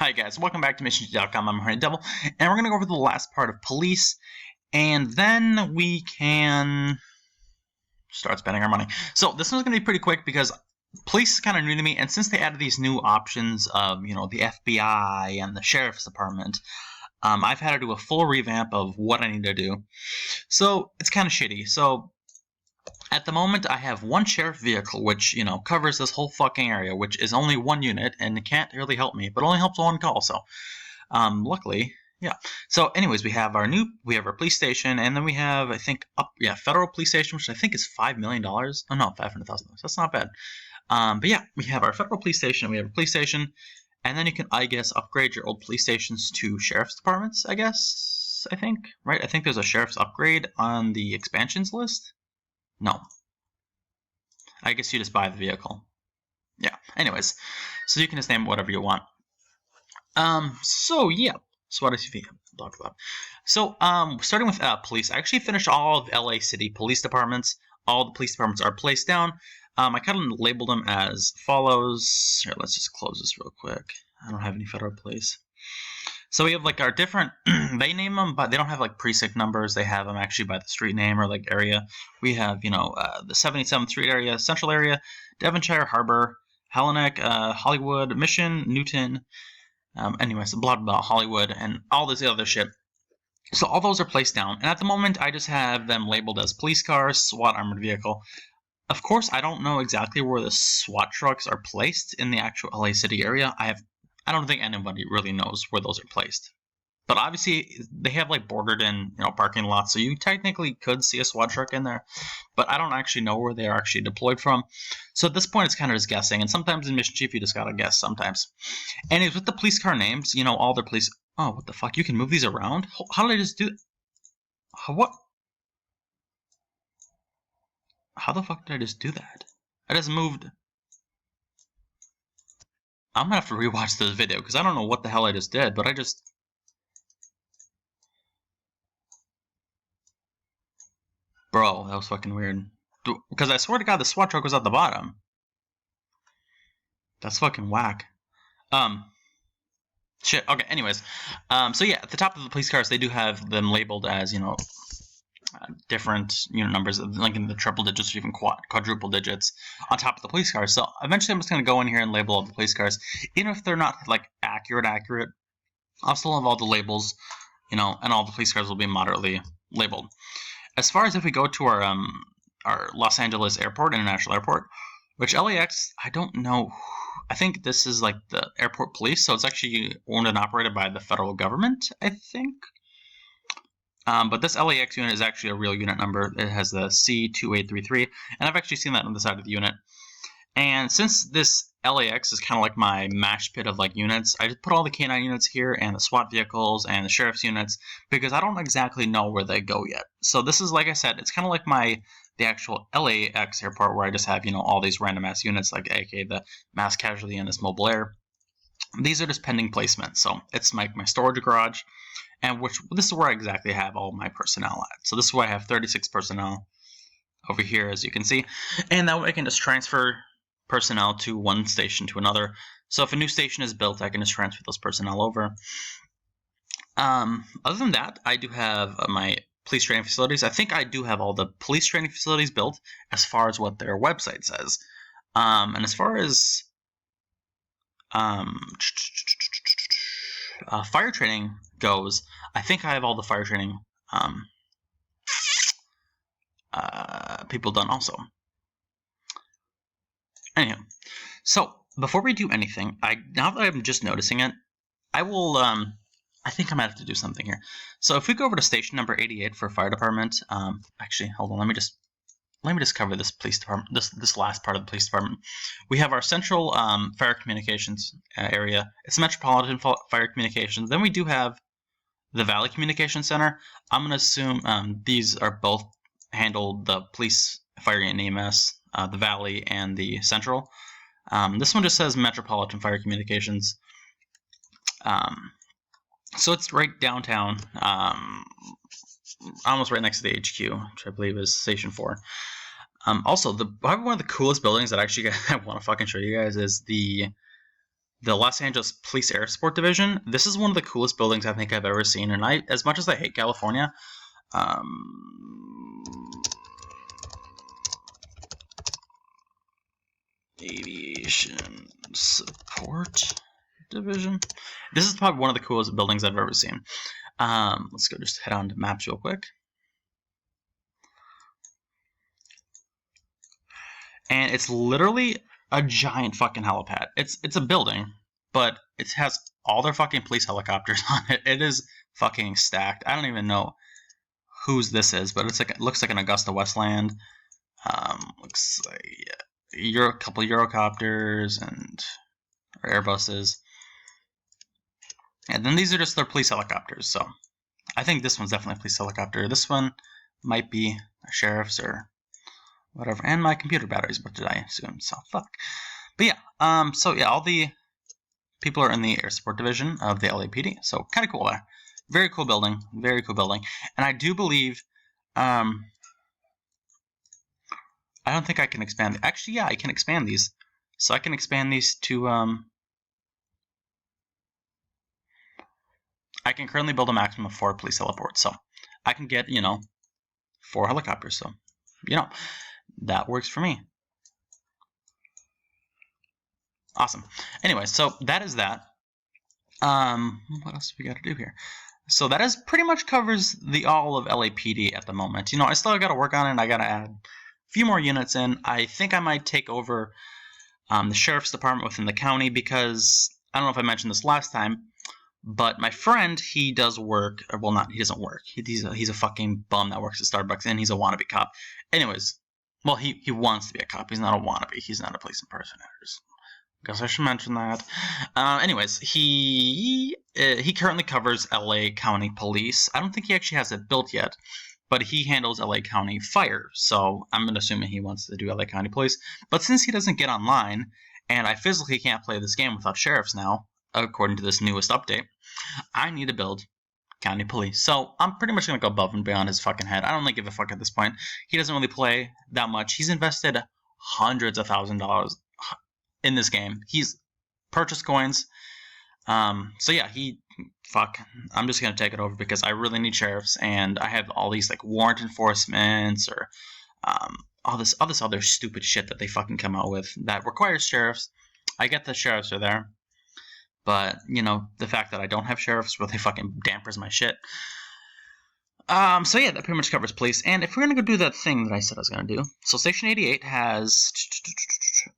Hi guys, welcome back to MissionG.com. I'm Honey Devil, and we're going to go over the last part of police, and then we can start spending our money. So this one's going to be pretty quick because police is kind of new to me, and since they added these new options of, the FBI and the Sheriff's Department, I've had to do a full revamp of what I need to do. So it's kind of shitty. So at the moment, I have one sheriff vehicle, which, covers this whole fucking area, which is only one unit, and it can't really help me, but only helps one call, so, luckily, yeah. So, anyways, we have our police station, and then we have, I think, federal police station, which I think is $5 million. Oh, no, $500,000. That's not bad. But yeah, we have our federal police station, we have a police station, and then you can, I guess, upgrade your old police stations to sheriff's departments, I think, right? I think there's a sheriff's upgrade on the expansions list. No. I guess you just buy the vehicle. Yeah. Anyways, so you can just name it whatever you want. So yeah. So what is your blah blah. So starting with police, I actually finished all of LA City police departments. All the police departments are placed down. I kind of labeled them as follows. Here, let's just close this real quick. I don't have any federal police. So we have like our different, they name them, but they don't have like precinct numbers. They have them actually by the street name or like area. We have, the 77th Street area, Central area, Devonshire, Harbor, Hellenic, Hollywood, Mission, Newton, anyways, blah, blah, Hollywood, and all this other shit. So all those are placed down. And at the moment, I just have them labeled as police cars, SWAT armored vehicle. Of course, I don't know exactly where the SWAT trucks are placed in the actual LA City area. I don't think anybody really knows where those are placed. But obviously, they have like bordered in, parking lots, so you technically could see a SWAT truck in there. But I don't actually know where they are actually deployed from. So at this point, it's kind of just guessing. And sometimes in Mission Chief, you just gotta guess sometimes. Anyways, with the police car names, all their police. Oh, what the fuck? You can move these around? How did I just do? What? How the fuck did I just do that? I just moved. I'm gonna have to rewatch this video because I don't know what the hell I just did, but Bro, that was fucking weird. Because I swear to God, the SWAT truck was at the bottom. That's fucking whack. Shit. Okay, anyways. So yeah, at the top of the police cars, they do have them labeled as, different unit numbers, like in the triple digits or even quadruple digits on top of the police cars. So eventually I'm just going to go in here and label all the police cars. Even if they're not like accurate, I'll still have all the labels, and all the police cars will be moderately labeled. As far as if we go to our Los Angeles Airport, International Airport, which LAX, I don't know. I think this is like the airport police, so it's actually owned and operated by the federal government, I think. But this LAX unit is actually a real unit number. It has the C2833, and I've actually seen that on the side of the unit. And since this LAX is kind of like my mash pit of like units, I just put all the K9 units here and the SWAT vehicles and the sheriff's units because I don't exactly know where they go yet. So this is, like I said, it's kind of like the actual LAX airport where I just have, all these random ass units like AK, the mass casualty, and this mobile air. These are just pending placement. So it's my storage garage. And this is where I exactly have all my personnel at. So this is where I have 36 personnel over here, as you can see. And that way I can just transfer personnel to one station to another. So if a new station is built, I can just transfer those personnel over. Other than that, I do have my police training facilities. I think I do have all the police training facilities built as far as what their website says. And as far as fire training goes, I think I have all the fire training people done also. Anyhow, so before we do anything, now that I'm just noticing it, I will I think I'm gonna have to do something here. So if we go over to station number 88 for fire department, actually hold on, let me just cover this police department, this last part of the police department. We have our central fire communications area. It's Metropolitan Fire Communications. Then we do have the Valley Communications Center. I'm going to assume these are both handled, the police, fire, and EMS, the Valley and the Central. This one just says Metropolitan Fire Communications. So it's right downtown, almost right next to the HQ, which I believe is Station 4. Also, probably one of the coolest buildings that actually I want to fucking show you guys is the the Los Angeles Police Air Support Division. This is one of the coolest buildings I think I've ever seen, and as much as I hate California, Aviation Support Division. This is probably one of the coolest buildings I've ever seen. Let's go just head on to maps real quick. And it's literally a giant fucking helipad. It's a building, but it has all their fucking police helicopters on it. It is fucking stacked. I don't even know whose this is, but it looks like an Augusta Westland. Looks like a couple Eurocopters and Airbuses. And then these are just their police helicopters. So I think this one's definitely a police helicopter. This one might be a sheriff's or whatever. And my computer batteries, what did I assume? So fuck. But yeah, so yeah, all the people are in the air support division of the LAPD. So kind of cool there. Very cool building. Very cool building. And I do believe, I don't think I can expand. Actually, yeah, I can expand these. So I can expand these to, I can currently build a maximum of 4 police heliports. So I can get, 4 helicopters. So, that works for me. Awesome. Anyway, so that is that. What else do we got to do here? So that is pretty much covers the all of LAPD at the moment. I still got to work on it. I got to add a few more units in. I think I might take over the sheriff's department within the county because I don't know if I mentioned this last time, but my friend, he does work. Well, he doesn't work. He's a fucking bum that works at Starbucks, and he's a wannabe cop. Anyways, well, he wants to be a cop. He's not a wannabe. He's not a police impersonator. Guess I should mention that. Anyways, he currently covers LA County Police. I don't think he actually has it built yet, but he handles LA County Fire. So I'm assuming he wants to do LA County Police. But since he doesn't get online, and I physically can't play this game without sheriffs now, according to this newest update, I need to build County Police. So I'm pretty much going to go above and beyond his fucking head. I don't really give a fuck at this point. He doesn't really play that much. He's invested hundreds of $1,000s in this game. He's purchased coins. So yeah, I'm just gonna take it over because I really need sheriffs, and I have all these like warrant enforcements or all this other stupid shit that they fucking come out with that requires sheriffs. I get the sheriffs are there, but the fact that I don't have sheriffs really fucking dampers my shit. So yeah, that pretty much covers police. And if we're gonna go do that thing that I said I was gonna do, so Station 88 has,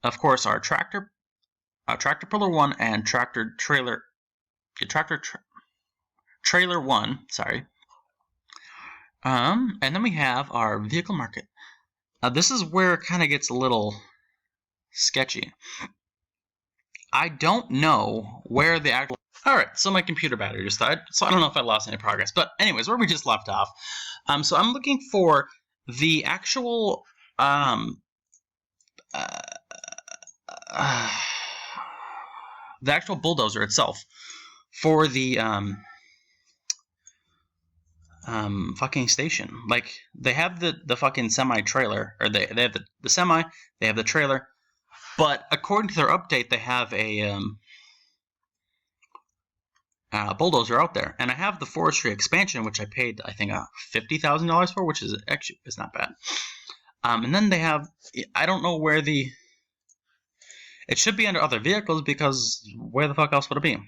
of course, our tractor puller 1 and tractor trailer trailer 1. Sorry. And then we have our vehicle market. Now this is where it kind of gets a little sketchy. I don't know where the actual. Alright, so my computer battery just died, so I don't know if I lost any progress. But anyways, where we just left off. So I'm looking for the actual bulldozer itself for the fucking station. Like they have the fucking semi trailer, or they have the semi, they have the trailer, but according to their update, they have a bulldozer out there, and I have the forestry expansion, which I paid I think $50,000 for, which is actually not bad. And then they have, I don't know where it should be under other vehicles because where the fuck else would it be?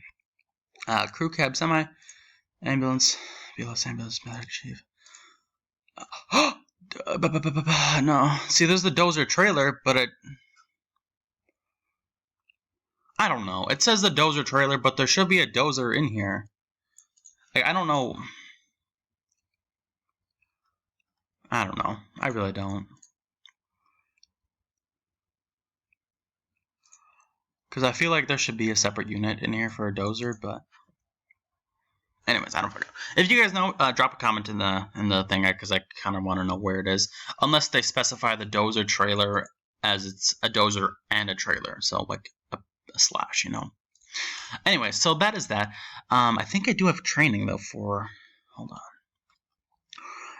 Crew cab, semi, ambulance, BLS ambulance, medic chief. No, see, there's the dozer trailer, but I don't know. It says the dozer trailer, but there should be a dozer in here. Like, I don't know. I don't know. I really don't. Because I feel like there should be a separate unit in here for a dozer, but anyways, I don't fucking know. If you guys know, drop a comment in the thing, because I kind of want to know where it is. Unless they specify the dozer trailer as it's a dozer and a trailer, so like a slash, Anyway, so that is that. I think I do have training though for. Hold on.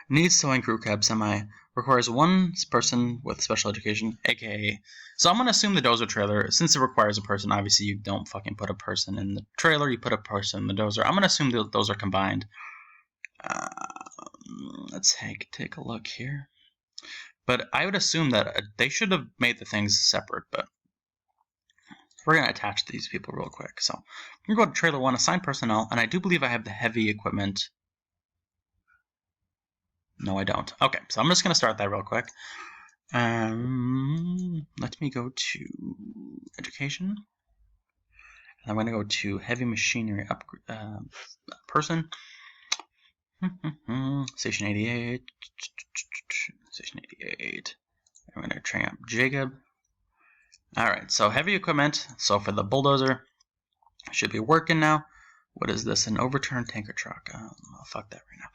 Needs towing crew cab semi requires one person with special education, aka. So I'm gonna assume the dozer trailer, since it requires a person. Obviously, you don't fucking put a person in the trailer. You put a person in the dozer. I'm gonna assume that those are combined. Let's take a look here. But I would assume that they should have made the things separate. But we're gonna attach these people real quick. So I'm gonna go to trailer 1, assign personnel, and I do believe I have the heavy equipment. No, I don't. Okay, so I'm just going to start that real quick. Let me go to education. And I'm going to go to heavy machinery person. Station 88. Station 88. I'm going to train up Jacob. Alright, so heavy equipment. So for the bulldozer, should be working now. What is this? An overturned tanker truck. Oh, fuck that right now.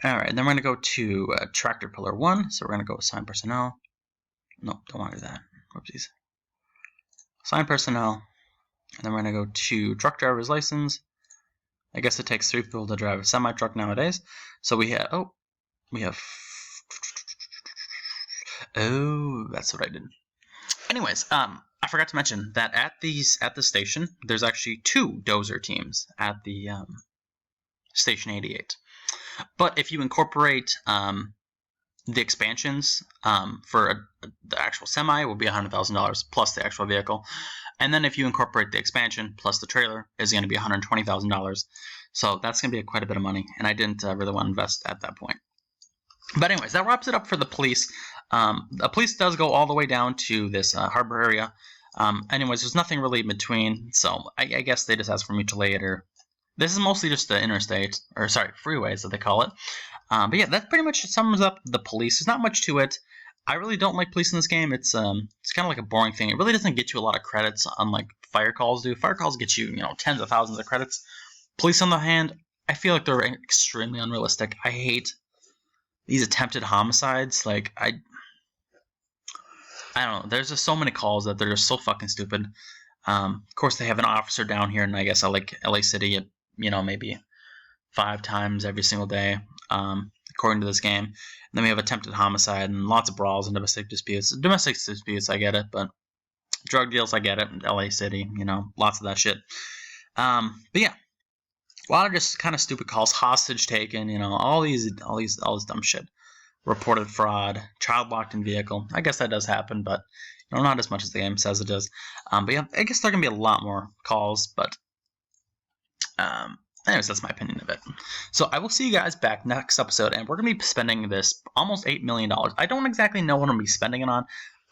Alright, then we're going to go to tractor pillar 1. So we're going to go assign personnel. Nope, don't want to do that. Whoopsies. Assign personnel. And then we're going to go to truck driver's license. I guess it takes 3 people to drive a semi-truck nowadays. So we have, oh, that's what I did. Anyways, I forgot to mention that at the station, there's actually 2 dozer teams at the Station 88. But if you incorporate the expansions for the actual semi, it will be $100,000 plus the actual vehicle. And then if you incorporate the expansion plus the trailer, is going to be $120,000. So that's going to be quite a bit of money. And I didn't really want to invest at that point. But anyways, that wraps it up for the police. The police does go all the way down to this harbor area. Anyways, there's nothing really in between. So I guess they just ask for mutual aid, or this is mostly just the interstate, or sorry, freeways that they call it. But yeah, that pretty much sums up the police. There's not much to it. I really don't like police in this game. It's kind of like a boring thing. It really doesn't get you a lot of credits, unlike fire calls do. Fire calls get you, tens of thousands of credits. Police, on the hand, I feel like they're extremely unrealistic. I hate these attempted homicides. Like, I don't know. There's just so many calls that they're just so fucking stupid. Of course, they have an officer down here, and I guess I like LA City, maybe 5 times every single day, according to this game. And then we have attempted homicide and lots of brawls and domestic disputes. Domestic disputes, I get it, but drug deals, I get it. LA City, lots of that shit. But yeah, a lot of just kind of stupid calls, hostage taken, all this dumb shit. Reported fraud, child locked in vehicle. I guess that does happen, but not as much as the game says it does. But yeah, I guess there can be a lot more calls, but anyways, that's my opinion of it. So I will see you guys back next episode, and we're going to be spending this almost $8 million. I don't exactly know what I'm going to be spending it on,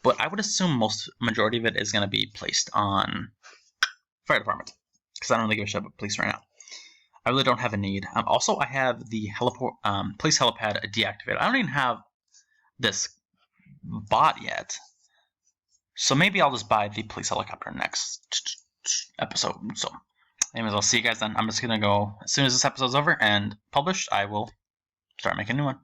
but I would assume majority of it is going to be placed on fire department, because I don't really give a shit about police right now. I really don't have a need. Also, I have the police helipad deactivated. I don't even have this bought yet. So maybe I'll just buy the police helicopter next episode. So anyways, I'll see you guys then. I'm just going to go, as soon as this episode's over and published, I will start making a new one.